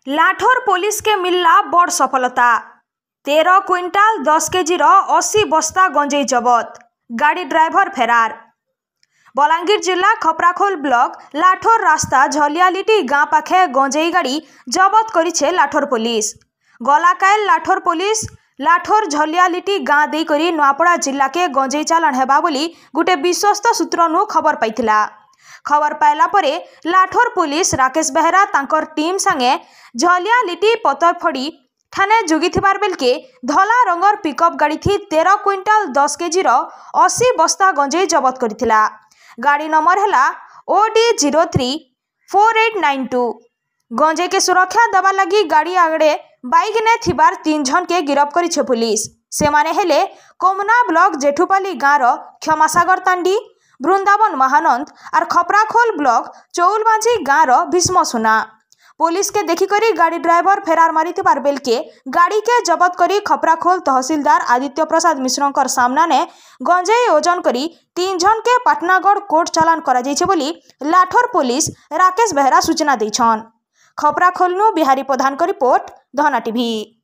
लाठोर police के मिलला बड़ सफलता। 13 क्विंटाल 10 केजी 80 बस्ता गंजेई जबत, गाड़ी ड्राइवर फेरार। बलांगीर जिला खपराखोल ब्लॉक लाठोर रास्ता झलियालिटी गाँ पाखे गंजेई गाड़ी जबत करिछे लाठोर पुलिस। गलाकायल लाठोर पुलिस लाठोर झलियालिटी गाँ देकरी नुआपड़ा जिला के गंजेई चालाण हेबा बोली गुटे विश्वस्त सूत्रनु खबर पाइथिला। खबर पाइला परे लाठोर पुलिस राकेश बेहरा तांकर टीम संगे झलियालिटी पतरफड़ी ठाने जुगिथिबार बेलके धला रंगर पिकअप गाड़ी थी 13 क्विंटाल 10 केजी 80 बस्ता गंजेई जबत करिथिला। गाड़ी नंबर हैला OD034892। गंजेई के सुरक्षा दबा लगी गाड़ी आगड़े बाइक ने थिबार 3 जन के गिरफ्त करिछे पुलिस। से माने हेले कोमना ब्लॉक जेठुपाली गाँव क्षमासागर तांडी, बृंदावन महानंद और खपराखोल ब्लॉक चौलबांजी गाँव भीष्म सुना। पुलिस के देखिकरी गाड़ी ड्राइवर फेरार मारिथिबार बेलके गाड़ी के जबत करी खपराखोल तहसीलदार आदित्य प्रसाद मिश्रंकर सामना ने गंजेई ओजन करी 3 जन के पाटनागढ़ कोर्ट चालान करा जाइछे बोली लाठोर पुलिस राकेश बेहरा सूचना दैछन। खपराखोलनु बिहारी प्रधान को रिपोर्ट, धना टीवी।